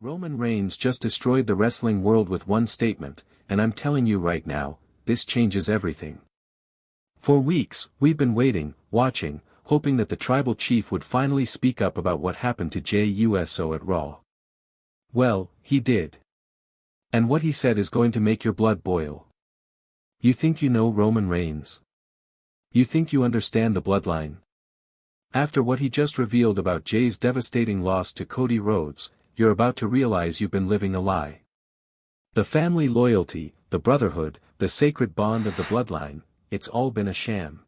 Roman Reigns just destroyed the wrestling world with one statement, and I'm telling you right now, this changes everything. For weeks, we've been waiting, watching, hoping that the tribal chief would finally speak up about what happened to Jey Uso at Raw. Well, he did. And what he said is going to make your blood boil. You think you know Roman Reigns? You think you understand the bloodline? After what he just revealed about Jey's devastating loss to Cody Rhodes, you're about to realize you've been living a lie. The family loyalty, the brotherhood, the sacred bond of the bloodline, it's all been a sham.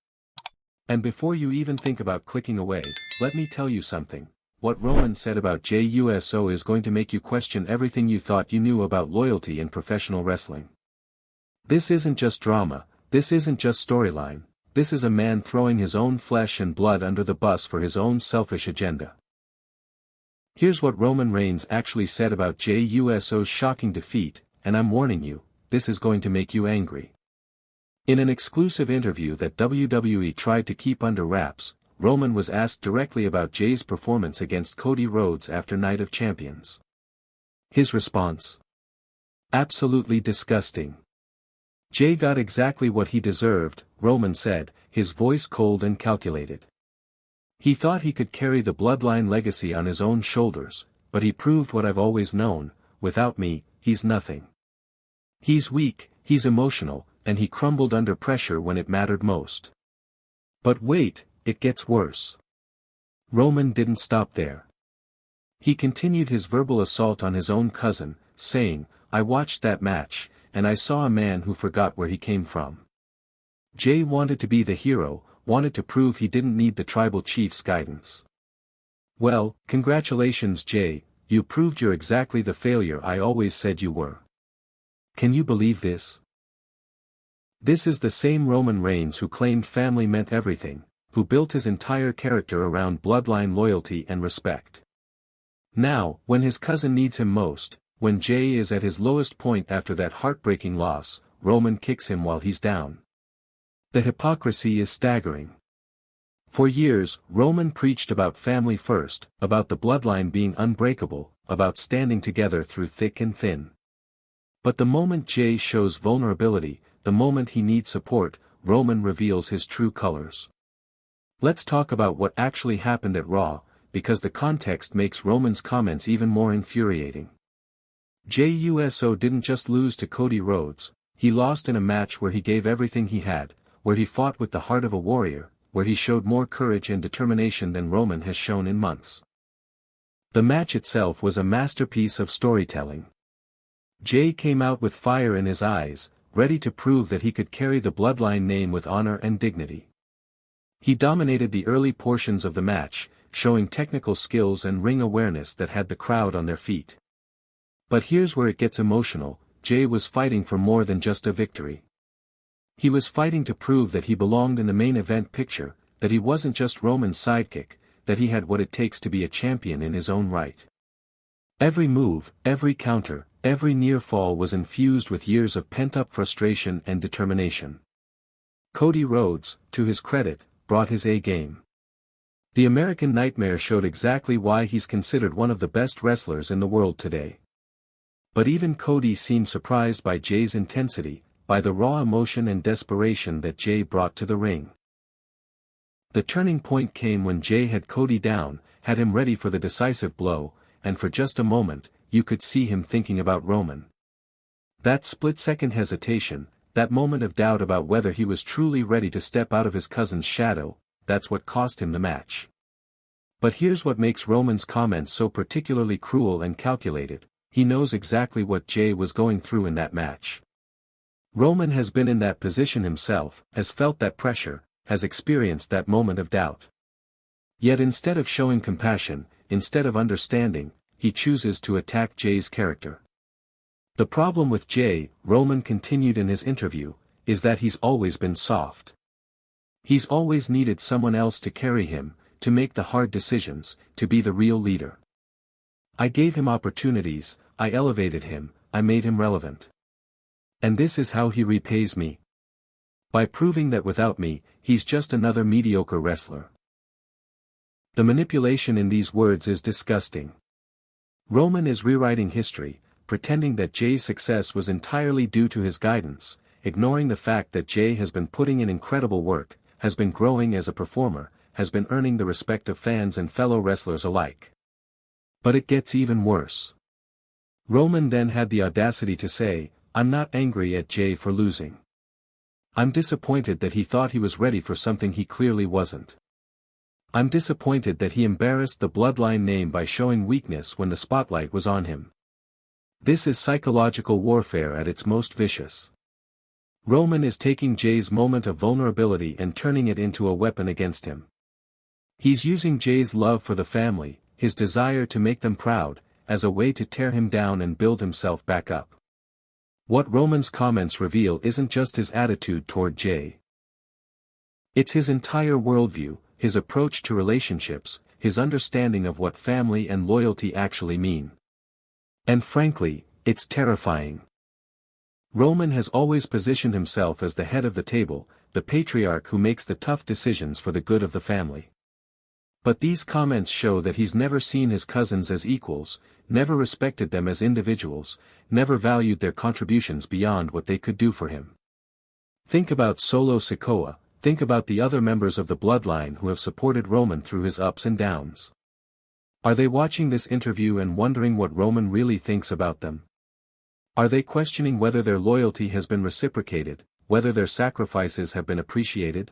And before you even think about clicking away, let me tell you something. What Roman said about Jey Uso is going to make you question everything you thought you knew about loyalty in professional wrestling. This isn't just drama, this isn't just storyline, this is a man throwing his own flesh and blood under the bus for his own selfish agenda. Here's what Roman Reigns actually said about Jey Uso's shocking defeat, and I'm warning you, this is going to make you angry. In an exclusive interview that WWE tried to keep under wraps, Roman was asked directly about Jey's performance against Cody Rhodes after Night of Champions. His response? Absolutely disgusting. Jey got exactly what he deserved, Roman said, his voice cold and calculated. He thought he could carry the bloodline legacy on his own shoulders, but he proved what I've always known, without me, he's nothing. He's weak, he's emotional, and he crumbled under pressure when it mattered most. But wait, it gets worse. Roman didn't stop there. He continued his verbal assault on his own cousin, saying, I watched that match, and I saw a man who forgot where he came from. Jey wanted to be the hero, wanted to prove he didn't need the tribal chief's guidance. Well, congratulations Jey, you proved you're exactly the failure I always said you were. Can you believe this? This is the same Roman Reigns who claimed family meant everything, who built his entire character around bloodline loyalty and respect. Now, when his cousin needs him most, when Jey is at his lowest point after that heartbreaking loss, Roman kicks him while he's down. The hypocrisy is staggering. For years, Roman preached about family first, about the bloodline being unbreakable, about standing together through thick and thin. But the moment Jey shows vulnerability, the moment he needs support, Roman reveals his true colors. Let's talk about what actually happened at Raw, because the context makes Roman's comments even more infuriating. Jey Uso didn't just lose to Cody Rhodes, he lost in a match where he gave everything he had, where he fought with the heart of a warrior, where he showed more courage and determination than Roman has shown in months. The match itself was a masterpiece of storytelling. Jey came out with fire in his eyes, ready to prove that he could carry the bloodline name with honor and dignity. He dominated the early portions of the match, showing technical skills and ring awareness that had the crowd on their feet. But here's where it gets emotional, Jey was fighting for more than just a victory. He was fighting to prove that he belonged in the main event picture, that he wasn't just Roman's sidekick, that he had what it takes to be a champion in his own right. Every move, every counter, every near fall was infused with years of pent-up frustration and determination. Cody Rhodes, to his credit, brought his A-game. The American Nightmare showed exactly why he's considered one of the best wrestlers in the world today. But even Cody seemed surprised by Jey's intensity, by the raw emotion and desperation that Jey brought to the ring. The turning point came when Jey had Cody down, had him ready for the decisive blow, and for just a moment, you could see him thinking about Roman. That split-second hesitation, that moment of doubt about whether he was truly ready to step out of his cousin's shadow, that's what cost him the match. But here's what makes Roman's comments so particularly cruel and calculated, he knows exactly what Jey was going through in that match. Roman has been in that position himself, has felt that pressure, has experienced that moment of doubt. Yet instead of showing compassion, instead of understanding, he chooses to attack Jey's character. The problem with Jey, Roman continued in his interview, is that he's always been soft. He's always needed someone else to carry him, to make the hard decisions, to be the real leader. I gave him opportunities, I elevated him, I made him relevant. And this is how he repays me. By proving that without me, he's just another mediocre wrestler. The manipulation in these words is disgusting. Roman is rewriting history, pretending that Jey's success was entirely due to his guidance, ignoring the fact that Jey has been putting in incredible work, has been growing as a performer, has been earning the respect of fans and fellow wrestlers alike. But it gets even worse. Roman then had the audacity to say, "I'm not angry at Jey for losing. I'm disappointed that he thought he was ready for something he clearly wasn't. I'm disappointed that he embarrassed the bloodline name by showing weakness when the spotlight was on him. This is psychological warfare at its most vicious." Roman is taking Jey's moment of vulnerability and turning it into a weapon against him. He's using Jey's love for the family, his desire to make them proud, as a way to tear him down and build himself back up. What Roman's comments reveal isn't just his attitude toward Jey. It's his entire worldview, his approach to relationships, his understanding of what family and loyalty actually mean. And frankly, it's terrifying. Roman has always positioned himself as the head of the table, the patriarch who makes the tough decisions for the good of the family. But these comments show that he's never seen his cousins as equals, never respected them as individuals, never valued their contributions beyond what they could do for him. Think about Solo Sikoa, think about the other members of the bloodline who have supported Roman through his ups and downs. Are they watching this interview and wondering what Roman really thinks about them? Are they questioning whether their loyalty has been reciprocated, whether their sacrifices have been appreciated?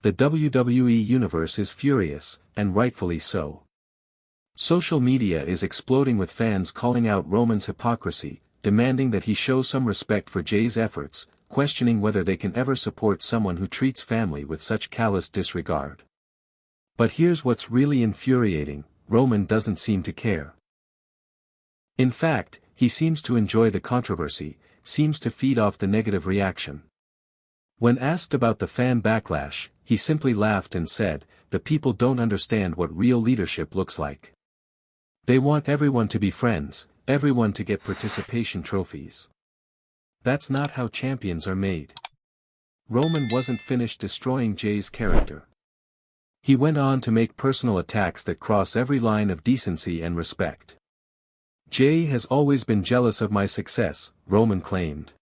The WWE universe is furious, and rightfully so. Social media is exploding with fans calling out Roman's hypocrisy, demanding that he show some respect for Jey's efforts, questioning whether they can ever support someone who treats family with such callous disregard. But here's what's really infuriating: Roman doesn't seem to care. In fact, he seems to enjoy the controversy, seems to feed off the negative reaction. When asked about the fan backlash, he simply laughed and said, "The people don't understand what real leadership looks like. They want everyone to be friends, everyone to get participation trophies. That's not how champions are made." Roman wasn't finished destroying Jey's character. He went on to make personal attacks that cross every line of decency and respect. "Jey has always been jealous of my success," Roman claimed.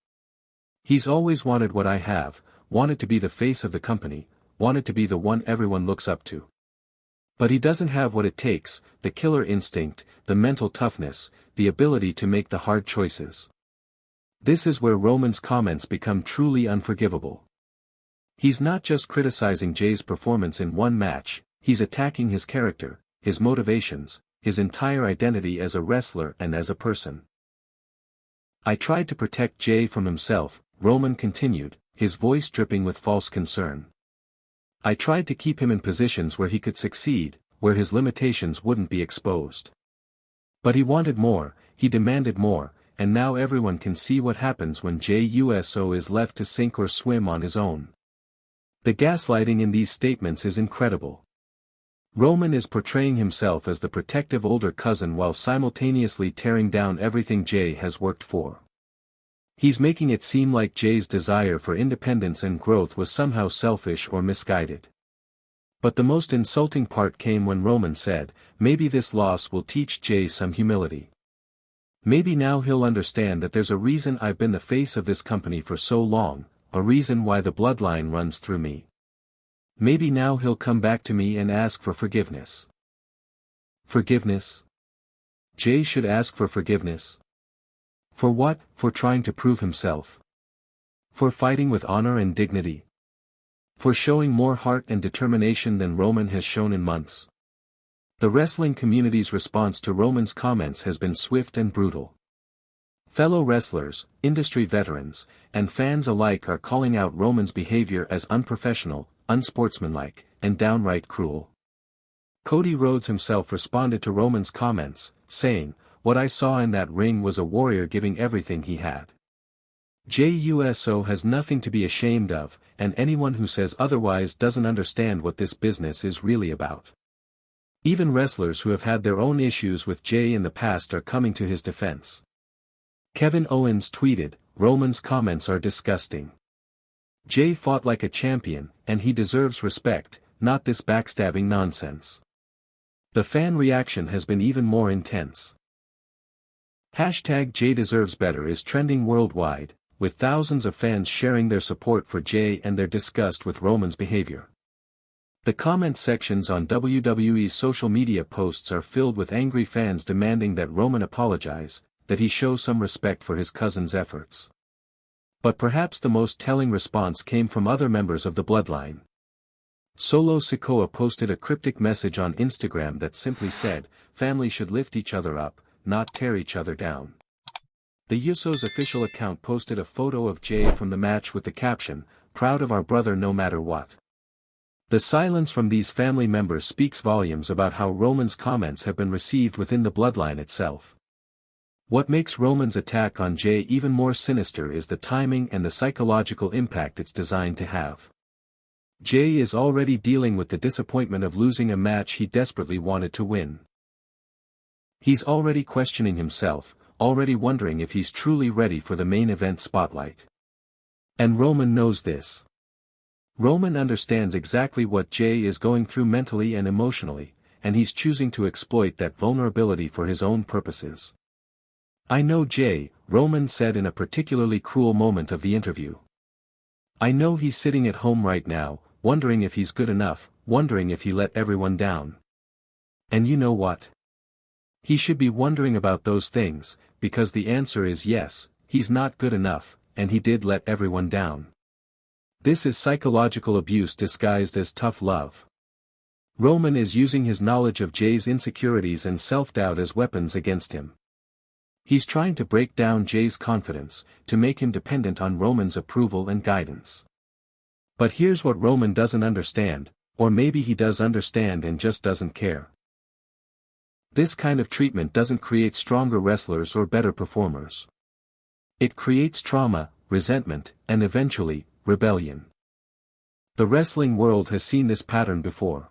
"He's always wanted what I have, wanted to be the face of the company, wanted to be the one everyone looks up to. But he doesn't have what it takes, the killer instinct, the mental toughness, the ability to make the hard choices." This is where Roman's comments become truly unforgivable. He's not just criticizing Jey's performance in one match, he's attacking his character, his motivations, his entire identity as a wrestler and as a person. "I tried to protect Jey from himself," Roman continued, his voice dripping with false concern. "I tried to keep him in positions where he could succeed, where his limitations wouldn't be exposed. But he wanted more, he demanded more, and now everyone can see what happens when Jey Uso is left to sink or swim on his own." The gaslighting in these statements is incredible. Roman is portraying himself as the protective older cousin while simultaneously tearing down everything Jey has worked for. He's making it seem like Jey's desire for independence and growth was somehow selfish or misguided. But the most insulting part came when Roman said, "Maybe this loss will teach Jey some humility. Maybe now he'll understand that there's a reason I've been the face of this company for so long, a reason why the bloodline runs through me. Maybe now he'll come back to me and ask for forgiveness." Forgiveness? Jey should ask for forgiveness. For what? For trying to prove himself. For fighting with honor and dignity. For showing more heart and determination than Roman has shown in months. The wrestling community's response to Roman's comments has been swift and brutal. Fellow wrestlers, industry veterans, and fans alike are calling out Roman's behavior as unprofessional, unsportsmanlike, and downright cruel. Cody Rhodes himself responded to Roman's comments, saying, "What I saw in that ring was a warrior giving everything he had. Jey Uso has nothing to be ashamed of, and anyone who says otherwise doesn't understand what this business is really about." Even wrestlers who have had their own issues with Jey in the past are coming to his defense. Kevin Owens tweeted, "Roman's comments are disgusting. Jey fought like a champion, and he deserves respect, not this backstabbing nonsense." The fan reaction has been even more intense. Hashtag Jey deserves better is trending worldwide, with thousands of fans sharing their support for Jey and their disgust with Roman's behavior. The comment sections on WWE's social media posts are filled with angry fans demanding that Roman apologize, that he show some respect for his cousin's efforts. But perhaps the most telling response came from other members of the bloodline. Solo Sikoa posted a cryptic message on Instagram that simply said, "Family should lift each other up, not tear each other down." The Usos official account posted a photo of Jey from the match with the caption, "Proud of our brother no matter what." The silence from these family members speaks volumes about how Roman's comments have been received within the bloodline itself. What makes Roman's attack on Jey even more sinister is the timing and the psychological impact it's designed to have. Jey is already dealing with the disappointment of losing a match he desperately wanted to win. He's already questioning himself, already wondering if he's truly ready for the main event spotlight. And Roman knows this. Roman understands exactly what Jey is going through mentally and emotionally, and he's choosing to exploit that vulnerability for his own purposes. "I know Jey," Roman said in a particularly cruel moment of the interview. "I know he's sitting at home right now, wondering if he's good enough, wondering if he let everyone down. And you know what? He should be wondering about those things, because the answer is yes, he's not good enough, and he did let everyone down." This is psychological abuse disguised as tough love. Roman is using his knowledge of Jey's insecurities and self-doubt as weapons against him. He's trying to break down Jey's confidence, to make him dependent on Roman's approval and guidance. But here's what Roman doesn't understand, or maybe he does understand and just doesn't care. This kind of treatment doesn't create stronger wrestlers or better performers. It creates trauma, resentment, and eventually, rebellion. The wrestling world has seen this pattern before.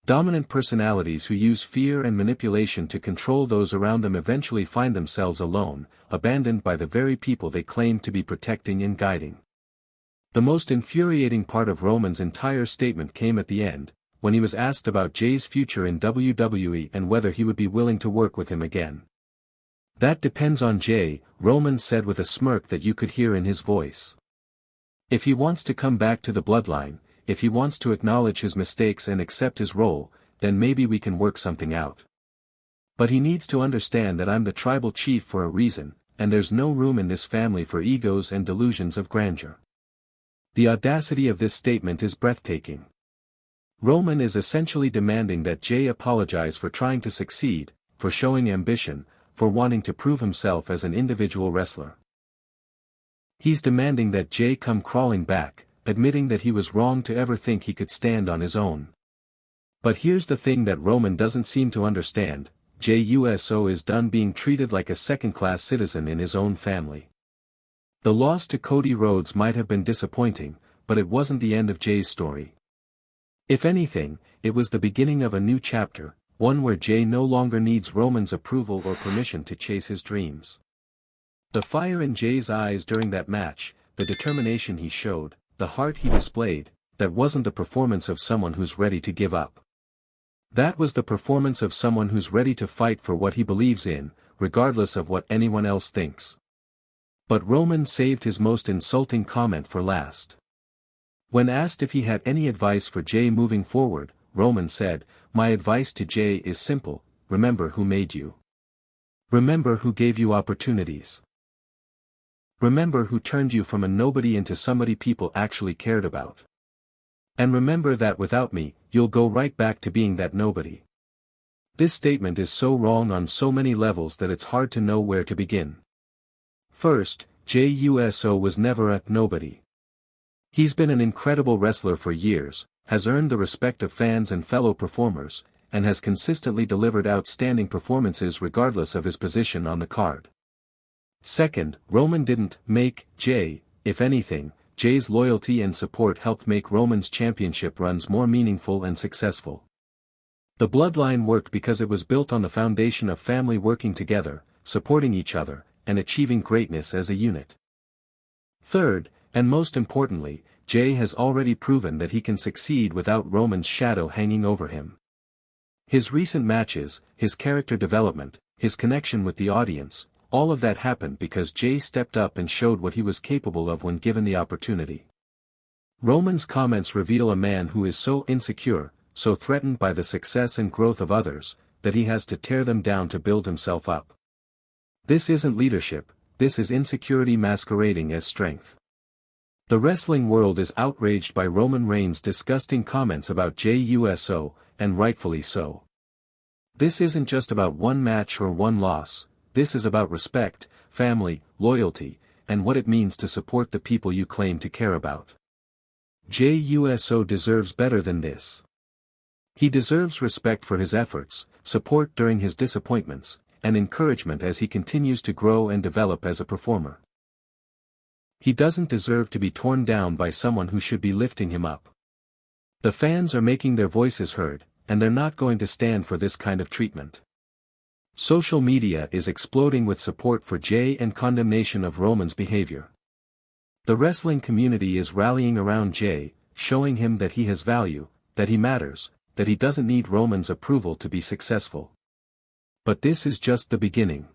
Dominant personalities who use fear and manipulation to control those around them eventually find themselves alone, abandoned by the very people they claim to be protecting and guiding. The most infuriating part of Roman's entire statement came at the end, when he was asked about Jey's future in WWE and whether he would be willing to work with him again. "That depends on Jey," Roman said with a smirk that you could hear in his voice. "If he wants to come back to the bloodline, if he wants to acknowledge his mistakes and accept his role, then maybe we can work something out. But he needs to understand that I'm the tribal chief for a reason, and there's no room in this family for egos and delusions of grandeur." The audacity of this statement is breathtaking. Roman is essentially demanding that Jey apologize for trying to succeed, for showing ambition, for wanting to prove himself as an individual wrestler. He's demanding that Jey come crawling back, admitting that he was wrong to ever think he could stand on his own. But here's the thing that Roman doesn't seem to understand: Jey Uso is done being treated like a second-class citizen in his own family. The loss to Cody Rhodes might have been disappointing, but it wasn't the end of Jey's story. If anything, it was the beginning of a new chapter, one where Jey no longer needs Roman's approval or permission to chase his dreams. The fire in Jey's eyes during that match, the determination he showed, the heart he displayed, that wasn't the performance of someone who's ready to give up. That was the performance of someone who's ready to fight for what he believes in, regardless of what anyone else thinks. But Roman saved his most insulting comment for last. When asked if he had any advice for Jey moving forward, Roman said, "My advice to Jey is simple: remember who made you. Remember who gave you opportunities. Remember who turned you from a nobody into somebody people actually cared about. And remember that without me, you'll go right back to being that nobody." This statement is so wrong on so many levels that it's hard to know where to begin. First, Jey Uso was never a nobody. He's been an incredible wrestler for years, has earned the respect of fans and fellow performers, and has consistently delivered outstanding performances regardless of his position on the card. Second, Roman didn't make Jey. If anything, Jey's loyalty and support helped make Roman's championship runs more meaningful and successful. The bloodline worked because it was built on the foundation of family working together, supporting each other, and achieving greatness as a unit. Third, and most importantly, Jey has already proven that he can succeed without Roman's shadow hanging over him. His recent matches, his character development, his connection with the audience, all of that happened because Jey stepped up and showed what he was capable of when given the opportunity. Roman's comments reveal a man who is so insecure, so threatened by the success and growth of others, that he has to tear them down to build himself up. This isn't leadership, this is insecurity masquerading as strength. The wrestling world is outraged by Roman Reigns' disgusting comments about Jey Uso, and rightfully so. This isn't just about one match or one loss, this is about respect, family, loyalty, and what it means to support the people you claim to care about. Jey Uso deserves better than this. He deserves respect for his efforts, support during his disappointments, and encouragement as he continues to grow and develop as a performer. He doesn't deserve to be torn down by someone who should be lifting him up. The fans are making their voices heard, and they're not going to stand for this kind of treatment. Social media is exploding with support for Jey and condemnation of Roman's behavior. The wrestling community is rallying around Jey, showing him that he has value, that he matters, that he doesn't need Roman's approval to be successful. But this is just the beginning.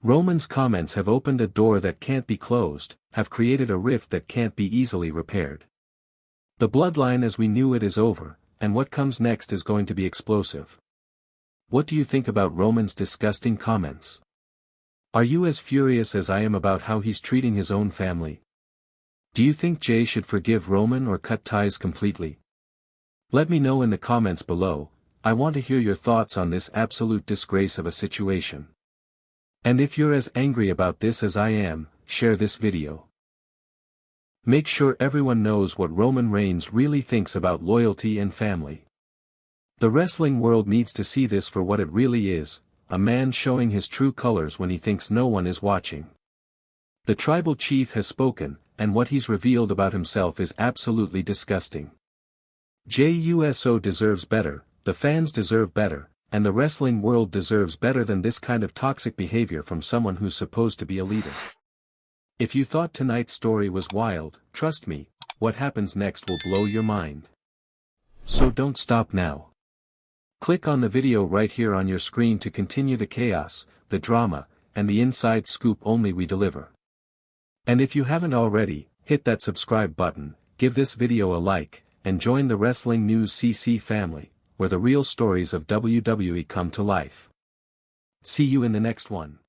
Roman's comments have opened a door that can't be closed, have created a rift that can't be easily repaired. The bloodline as we knew it is over, and what comes next is going to be explosive. What do you think about Roman's disgusting comments? Are you as furious as I am about how he's treating his own family? Do you think Jey should forgive Roman or cut ties completely? Let me know in the comments below. I want to hear your thoughts on this absolute disgrace of a situation. And if you're as angry about this as I am, share this video. Make sure everyone knows what Roman Reigns really thinks about loyalty and family. The wrestling world needs to see this for what it really is, a man showing his true colors when he thinks no one is watching. The tribal chief has spoken, and what he's revealed about himself is absolutely disgusting. Jey Uso deserves better, the fans deserve better, and the wrestling world deserves better than this kind of toxic behavior from someone who's supposed to be a leader. If you thought tonight's story was wild, trust me, what happens next will blow your mind. So don't stop now. Click on the video right here on your screen to continue the chaos, the drama, and the inside scoop only we deliver. And if you haven't already, hit that subscribe button, give this video a like, and join the Wrestling News CC family, where the real stories of WWE come to life. See you in the next one.